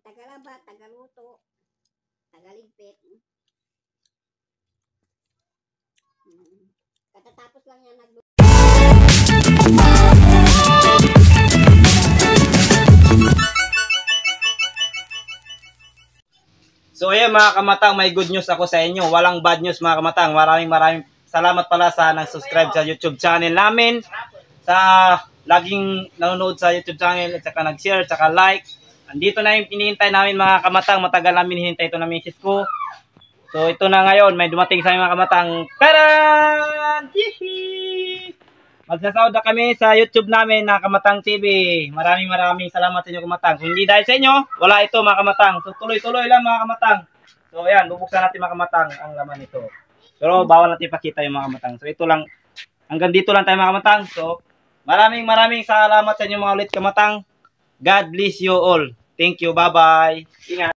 Tagalaba, tagaluto, tagaligpit. Katatapos lang yan nagluto. So ayan mga kamatang, may good news ako sa inyo. Walang bad news mga kamatang. Maraming salamat pala sa nag-subscribe sa YouTube channel namin. Sa laging nanonood sa YouTube channel at saka nag-share, at saka like. Andito na yung hinihintay namin mga kamatang. Matagal namin hinihintay ito na misis ko. So ito na ngayon, may dumating sa mga kamatang. Taran! Hihi! Magsasahod na kami sa YouTube namin na Kamatang TV. Maraming salamat sa inyo kamatang. Kung hindi dahil sa inyo, wala ito mga kamatang. So tuloy-tuloy lang mga kamatang. So ayan, bubuksan natin mga kamatang ang laman nito. Pero bawal natin ipakita yung mga kamatang. So ito lang, hanggang dito lang tayo mga kamatang. So maraming salamat sa inyo mga ulit kamatang. God bless you all. Thank you, bye-bye. Ingat.